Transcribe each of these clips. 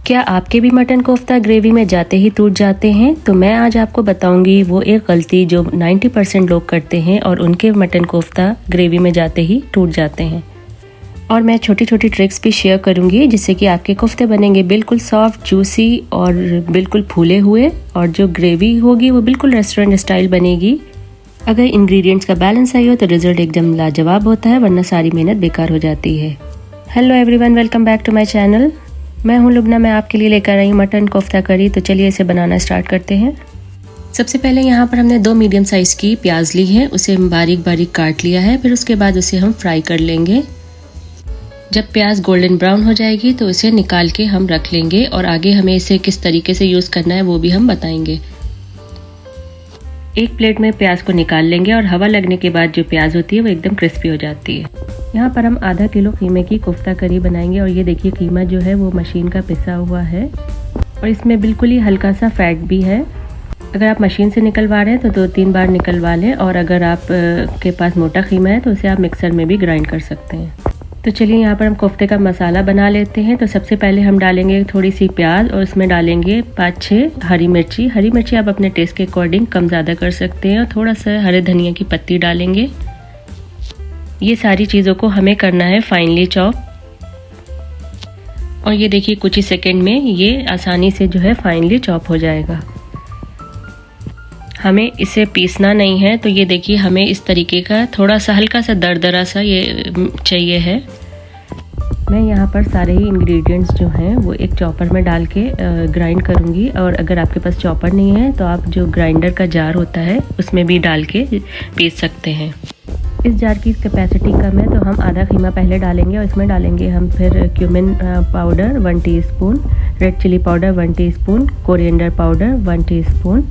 क्या आपके भी मटन कोफ्ता ग्रेवी में जाते ही टूट जाते हैं? तो मैं आज आपको बताऊंगी वो एक गलती जो 90% लोग करते हैं और उनके मटन कोफ्ता ग्रेवी में जाते ही टूट जाते हैं। और मैं छोटी छोटी ट्रिक्स भी शेयर करूंगी जिससे कि आपके कोफ्ते बनेंगे बिल्कुल सॉफ्ट, जूसी और बिल्कुल फूले हुए, और जो ग्रेवी होगी वो बिल्कुल रेस्टोरेंट स्टाइल बनेगी। अगर इंग्रेडिएंट्स का बैलेंस सही हो तो रिजल्ट एकदम लाजवाब होता है, वरना सारी मेहनत बेकार हो जाती है। Hello everyone, welcome back to my channel. मैं हूं लुबना, मैं आपके लिए लेकर आई मटन कोफ्ता करी। तो चलिए इसे बनाना स्टार्ट करते हैं। सबसे पहले यहाँ पर हमने 2 मीडियम साइज़ की प्याज ली है, उसे हम बारीक बारीक काट लिया है। फिर उसके बाद उसे हम फ्राई कर लेंगे। जब प्याज गोल्डन ब्राउन हो जाएगी तो इसे निकाल के हम रख लेंगे, और आगे हमें इसे किस तरीके से यूज़ करना है वो भी हम बताएंगे। एक प्लेट में प्याज को निकाल लेंगे, और हवा लगने के बाद जो प्याज होती है वो एकदम क्रिस्पी हो जाती है। यहाँ पर हम आधा किलो कीमे की कोफ्ता करी बनाएंगे, और ये देखिए कीमा जो है वो मशीन का पिसा हुआ है, और इसमें बिल्कुल ही हल्का सा फैट भी है। अगर आप मशीन से निकलवा रहे हैं तो 2-3 बार निकलवा लें, और अगर आप के पास मोटा कीमा है तो उसे आप मिक्सर में भी ग्राइंड कर सकते हैं। तो चलिए यहाँ पर हम कोफ्ते का मसाला बना लेते हैं। तो सबसे पहले हम डालेंगे थोड़ी सी प्याज, और उसमें डालेंगे 5-6 हरी मिर्ची। हरी मिर्ची आप अपने टेस्ट के अकॉर्डिंग कम ज़्यादा कर सकते हैं, और थोड़ा सा हरे धनिया की पत्ती डालेंगे। ये सारी चीज़ों को हमें करना है फाइनली चॉप, और ये देखिए कुछ ही सेकंड में ये आसानी से जो है फाइनली चॉप हो जाएगा। हमें इसे पीसना नहीं है, तो ये देखिए हमें इस तरीके का थोड़ा सा हल्का सा दरदरा सा ये चाहिए है। मैं यहाँ पर सारे ही इंग्रेडिएंट्स जो हैं वो एक चॉपर में डाल के ग्राइंड करूँगी, और अगर आपके पास चॉपर नहीं है तो आप जो ग्राइंडर का जार होता है उसमें भी डाल के पीस सकते हैं। इस जार की कैपेसिटी कम है तो हम आधा कीमा पहले डालेंगे, और इसमें डालेंगे हम फिर cumin powder 1 teaspoon, red chili powder 1 teaspoon, coriander powder 1 teaspoon,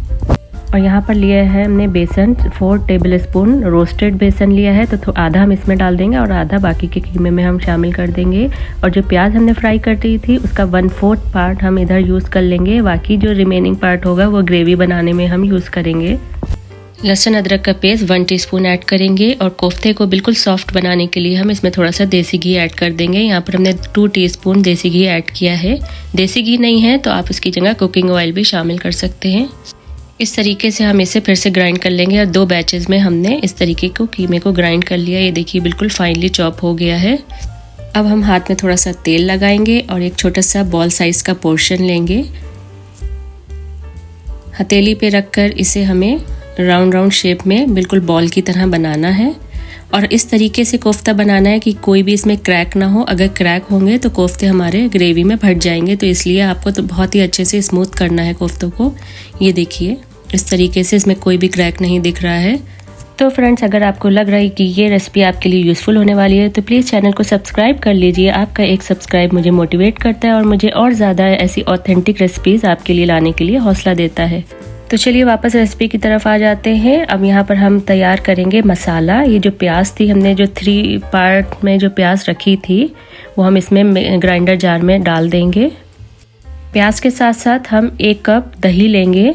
और यहाँ पर लिया है हमने बेसन 4 टेबलस्पून रोस्टेड बेसन लिया है। तो आधा हम इसमें डाल देंगे और आधा बाकी के कीमे में हम शामिल कर देंगे। और जो प्याज हमने फ्राई कर दी थी उसका 1/4 पार्ट हम इधर यूज़ कर लेंगे, बाकी जो रिमेनिंग पार्ट होगा वो ग्रेवी बनाने में हम यूज़ करेंगे। लहसुन अदरक का पेस्ट 1 टीस्पून ऐड करेंगे, और कोफ्ते को बिल्कुल सॉफ्ट बनाने के लिए हम इसमें थोड़ा सा देसी घी ऐड कर देंगे। यहाँ पर हमने 2 टीस्पून देसी घी ऐड किया है। देसी घी नहीं है तो आप इसकी जगह कुकिंग ऑयल भी शामिल कर सकते हैं। इस तरीके से हम इसे फिर से ग्राइंड कर लेंगे, और 2 बैचेस में हमने इस तरीके को कीमे को ग्राइंड कर लिया। ये देखिए बिल्कुल फाइनली चॉप हो गया है। अब हम हाथ में थोड़ा सा तेल लगाएंगे और एक छोटा सा बॉल साइज का पोर्शन लेंगे। हथेली पे रखकर इसे हमें राउंड शेप में बिल्कुल बॉल की तरह बनाना है, और इस तरीके से कोफ्ता बनाना है कि कोई भी इसमें क्रैक ना हो। अगर क्रैक होंगे तो कोफ्ते हमारे ग्रेवी में फट जाएंगे, तो इसलिए आपको तो बहुत ही अच्छे से स्मूथ करना है कोफ्तों को। ये देखिए इस तरीके से इसमें कोई भी क्रैक नहीं दिख रहा है। तो फ्रेंड्स, अगर आपको लग रहा है कि ये रेसिपी आपके लिए यूज़फुल होने वाली है तो प्लीज़ चैनल को सब्सक्राइब कर लीजिए। आपका एक सब्सक्राइब मुझे मोटिवेट करता है और मुझे और ज़्यादा ऐसी ऑथेंटिक रेसिपीज़ आपके लिए लाने के लिए हौसला देता है। तो चलिए वापस रेसिपी की तरफ आ जाते हैं। अब यहाँ पर हम तैयार करेंगे मसाला। ये जो प्याज थी, हमने जो 3 पार्ट में जो प्याज रखी थी वो हम इसमें ग्राइंडर जार में डाल देंगे। प्याज के साथ साथ हम 1 कप दही लेंगे।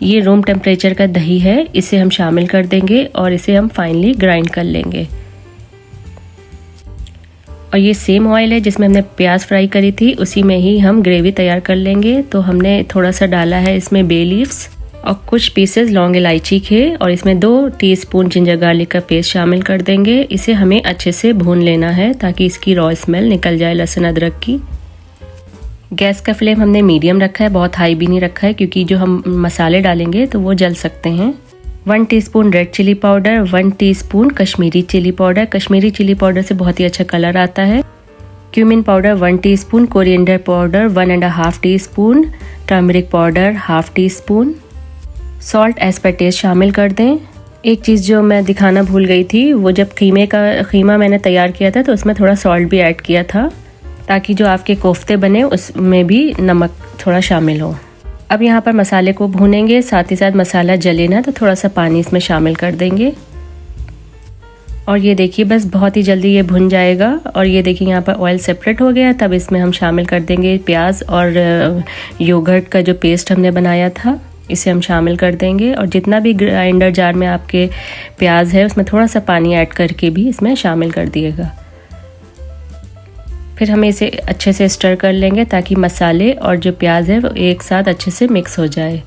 ये रूम टेम्परेचर का दही है, इसे हम शामिल कर देंगे और इसे हम फाइनली ग्राइंड कर लेंगे। और ये सेम ऑयल है जिसमें हमने प्याज फ्राई करी थी, उसी में ही हम ग्रेवी तैयार कर लेंगे। तो हमने थोड़ा सा डाला है इसमें बे लीव्स और कुछ पीसेस लौंग इलायची के, और इसमें 2 टीस्पून जिंजर गार्लिक का पेस्ट शामिल कर देंगे। इसे हमें अच्छे से भून लेना है ताकि इसकी रॉ स्मेल निकल जाए लहसुन अदरक की। गैस का फ्लेम हमने मीडियम रखा है, बहुत हाई भी नहीं रखा है, क्योंकि जो हम मसाले डालेंगे तो वो जल सकते हैं। 1 teaspoon red chili powder, 1 teaspoon Kashmiri chili powder. Kashmiri chili powder से बहुत ही अच्छा कलर आता है। Cumin powder 1 teaspoon, coriander powder 1.5 teaspoon, turmeric powder 1/2 teaspoon, salt as per taste शामिल कर दें। एक चीज़ जो मैं दिखाना भूल गई थी, वो जब कीमा मैंने तैयार किया था तो उसमें थोड़ा सॉल्ट भी ऐड किया था, ताकि जो आपके कोफ्ते बने उसमें भी नमक थोड़ा शामिल हो। अब यहाँ पर मसाले को भूनेंगे, साथ ही साथ मसाला जले ना तो थोड़ा सा पानी इसमें शामिल कर देंगे। और ये देखिए बस बहुत ही जल्दी ये भुन जाएगा। और ये देखिए यहाँ पर ऑयल सेपरेट हो गया। तब इसमें हम शामिल कर देंगे प्याज और योगर्ट का जो पेस्ट हमने बनाया था, इसे हम शामिल कर देंगे। और जितना भी ग्राइंडर जार में आपके प्याज है उसमें थोड़ा सा पानी ऐड करके भी इसमें शामिल कर दिएगा। फिर हमें इसे अच्छे से स्टर कर लेंगे ताकि मसाले और जो प्याज है वो एक साथ अच्छे से मिक्स हो जाए।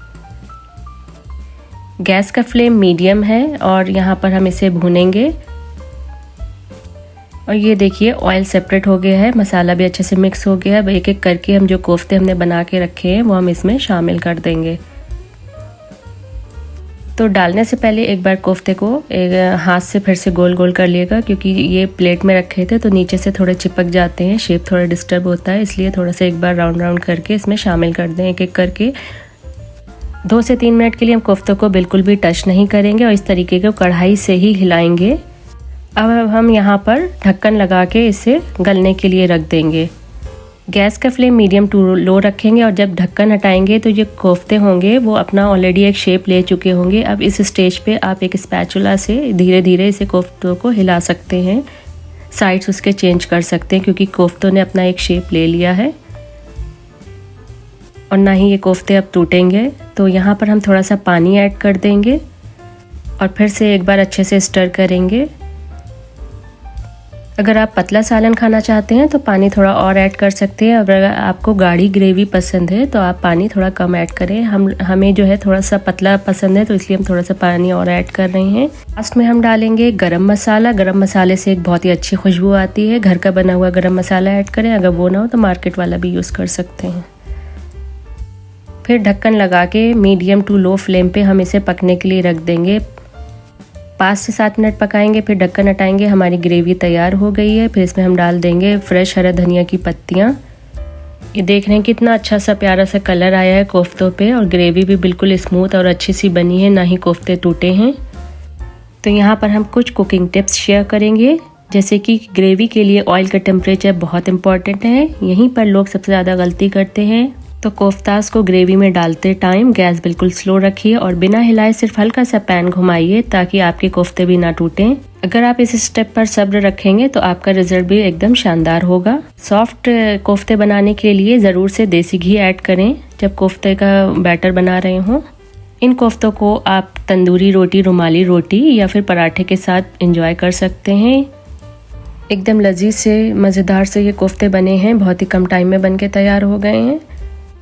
गैस का फ्लेम मीडियम है और यहाँ पर हम इसे भूनेंगे। और ये देखिए ऑयल सेपरेट हो गया है, मसाला भी अच्छे से मिक्स हो गया है। अब एक एक करके हम जो कोफ्ते हमने बना के रखे हैं वो हम इसमें शामिल कर देंगे। तो डालने से पहले एक बार कोफ्ते को एक हाथ से फिर से गोल गोल कर लिएगा, क्योंकि ये प्लेट में रखे थे तो नीचे से थोड़े चिपक जाते हैं, शेप थोड़ा डिस्टर्ब होता है, इसलिए थोड़ा सा एक बार राउंड राउंड करके इसमें शामिल कर दें एक एक करके। 2 से 3 मिनट के लिए हम कोफ्तों को बिल्कुल भी टच नहीं करेंगे और इस तरीके को कढ़ाई से ही हिलाएंगे। अब हम यहाँ पर ढक्कन लगा के इसे गलने के लिए रख देंगे। गैस का फ्लेम मीडियम टू लो रखेंगे और जब ढक्कन हटाएंगे तो ये कोफ्ते होंगे वो अपना ऑलरेडी एक शेप ले चुके होंगे। अब इस स्टेज पे आप एक स्पैचुला से धीरे धीरे इसे कोफ्तों को हिला सकते हैं, साइड्स उसके चेंज कर सकते हैं, क्योंकि कोफ्तों ने अपना एक शेप ले लिया है और ना ही ये कोफ्ते अब टूटेंगे। तो यहाँ पर हम थोड़ा सा पानी ऐड कर देंगे और फिर से एक बार अच्छे से स्टर करेंगे। अगर आप पतला सालन खाना चाहते हैं तो पानी थोड़ा और ऐड कर सकते हैं। अगर आपको गाढ़ी ग्रेवी पसंद है तो आप पानी थोड़ा कम ऐड करें। हमें जो है थोड़ा सा पतला पसंद है तो इसलिए हम थोड़ा सा पानी और ऐड कर रहे हैं। लास्ट में हम डालेंगे गरम मसाला। गरम मसाले से एक बहुत ही अच्छी खुशबू आती है। घर का बना हुआ गरम मसाला ऐड करें, अगर वो ना हो तो मार्केट वाला भी यूज़ कर सकते हैं। फिर ढक्कन लगा के मीडियम टू लो फ्लेम पे हम इसे पकने के लिए रख देंगे। 5 से 7 मिनट पकाएंगे, फिर ढक्कन हटाएंगे। हमारी ग्रेवी तैयार हो गई है। फिर इसमें हम डाल देंगे फ्रेश हरा धनिया की पत्तियाँ। ये देख रहे हैं कितना अच्छा सा प्यारा सा कलर आया है कोफ्तों पे और ग्रेवी भी बिल्कुल स्मूथ और अच्छी सी बनी है, ना ही कोफ्ते टूटे हैं। तो यहाँ पर हम कुछ कुकिंग टिप्स शेयर करेंगे, जैसे कि ग्रेवी के लिए ऑयल का टेम्परेचर बहुत इंपॉर्टेंट है। यहीं पर लोग सबसे ज़्यादा गलती करते हैं। तो कोफ्तास को ग्रेवी में डालते टाइम गैस बिल्कुल स्लो रखिए और बिना हिलाए सिर्फ हल्का सा पैन घुमाइए ताकि आपके कोफ्ते भी ना टूटें। अगर आप इस स्टेप पर सब्र रखेंगे तो आपका रिजल्ट भी एकदम शानदार होगा। सॉफ्ट कोफ्ते बनाने के लिए ज़रूर से देसी घी ऐड करें जब कोफ्ते का बैटर बना रहे हों। इन कोफ्तों को आप तंदूरी रोटी, रुमाली रोटी या फिर पराठे के साथ एंजॉय कर सकते हैं। एकदम लजीज से मज़ेदार से ये कोफ्ते बने हैं, बहुत ही कम टाइम में बन के तैयार हो गए हैं।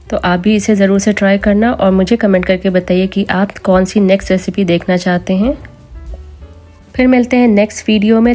तो आप भी इसे ज़रूर से ट्राई करना और मुझे कमेंट करके बताइए कि आप कौन सी नेक्स्ट रेसिपी देखना चाहते हैं। फिर मिलते हैं नेक्स्ट वीडियो में।